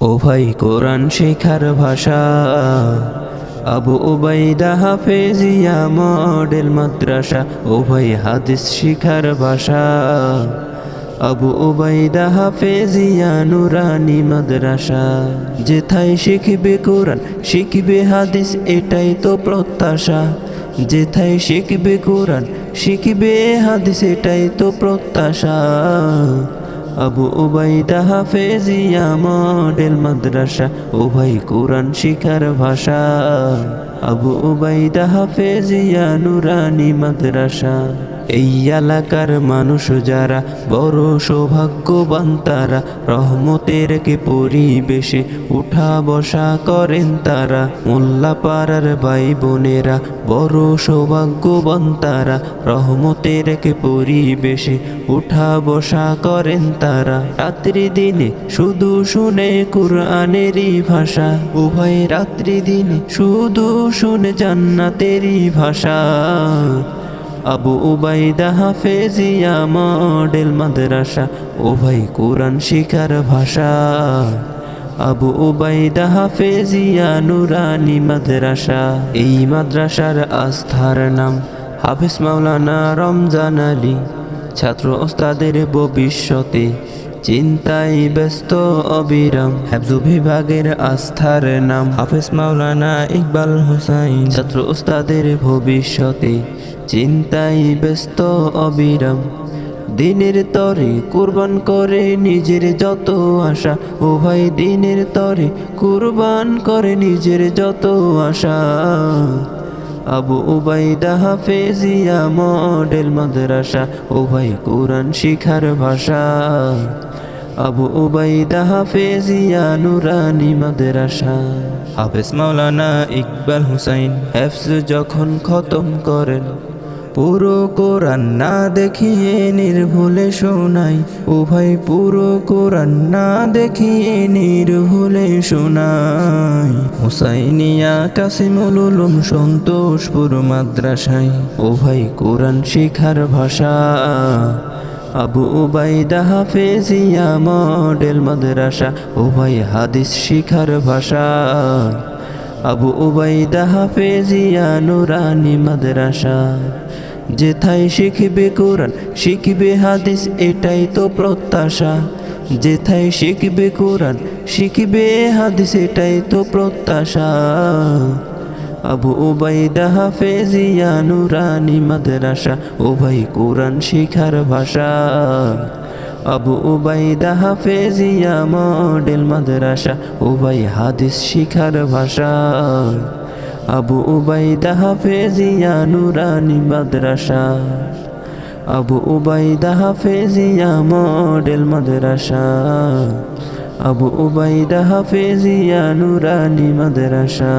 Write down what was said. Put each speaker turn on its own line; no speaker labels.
ও ভাই কোরআন শেখার ভাষা, আবু উবাইদা হাফেজিয়া মডেল মাদ্রাসা। ও ভাই হাদিস শিখার ভাষা, আবু উবাইদা হাফেজিয়া নুরানি মাদ্রাসা। যেথায় শিখবে কোরআন শিখবে হাদিস, এটাই তো প্রত্যাশা। যেথায় শিখবে কোরআন শিখবে হাদিস, এটাই তো প্রত্যাশা। আবু উবাইদা হাফেজিয়া মডেল মাদ্রাসা। ও ভাই কোরআন শিখার ভাষা, আবু উবাইদা হাফেজিয়া নুরানি মাদ্রাসা। এই এলাকার মানুষ যারা বড় সৌভাগ্যবান, তারা রহমতের কে পরিবেশে উঠা বসা করেন তারা। মোল্লাপাড়ার ভাই বোনেরা বড় সৌভাগ্যবান, তারা রহমতের কে পরিবেশে উঠা বসা করেন তারা। রাত্রি দিনে শুধু শুনে কুরআনেরই ভাষা, ও ভাই রাত্রি দিনে শুধু শুনে জান্নাতেরই ভাষা। আবু উবাইদা হাফেজিয়া মডেল মাদ্রাসা। ও ভাই কোরআন শিখার ভাষা, আবু উবাইদা হাফেজিয়া নুরানি মাদ্রাসা। এই মাদ্রাসার আস্থার নাম হাফেজ মাওলানা রমজান আলী। ছাত্র ওস্তাদের ভবিষ্যতে চিন্তায় ব্যস্ত অবিরাম। হেফজ বিভাগের আস্থার নাম হাফেজ মাওলানা ইকবাল হুসাইন। ছাত্র ওস্তাদের ভবিষ্যতে চিন্তায় ব্যস্ত অবিরাম। দিনের তরে কুরবান করে নিজের যত আশা, ও ভাই দিনের তরে কুরবান করে নিজের যত আশা। আবু উবাইদা হাফেজিয়া মডেল মাদ্রাসা। ও ভাই কোরআন শিখার ভাষা, আবু উবাইদা হাফেজিয়া নুরানি মাদ্রাসা। হাফেজ মাওলানা ইকবাল হুসাইন হেফজ যখন খতম করেন, পুরো কোরআন না দেখিয়ে নির্ভুলে শোনাই। ও ভাই পুরো কোরআন না দেখিয়ে নির্ভুলে শোনাই। হুসাইনিয়া কাসিমুল উলুম সন্তোষপুর মাদ্রাসায়। ও ভাই কোরআন শিখার ভাষা, আবু উবাইদা হাফেজিয়া মডেল মাদ্রাসা। ও ভাই হাদিস শিখার ভাষা, আবু উবাইদা হাফেজিয়া নুরানি মাদ্রাসা। যেথায় শিখবে কোরআন শিখবে হাদিস, এটাই তো প্রত্যাশা। যেথায় শিখবে কোরআন শিখবে হাদিস, এটাই তো প্রত্যাশা। আবু উবাইদা হাফেজিয়া নুরানি মাদ্রাসা। ও ভাই কোরআন শিখার ভাষা, আবু উবাইদা হাফেজিয়া মডেল মাদ্রাসা। ও ভাই হাদিস শিখার ভাষা, আবু উবাইদা হাফেজিয়া নুরানি মাদ্রাসা। আবু উবাইদা হাফেজিয়া মডেল মাদ্রাসা, আবু উবাইদা হাফেজিয়া নুরানি মাদ্রাসা।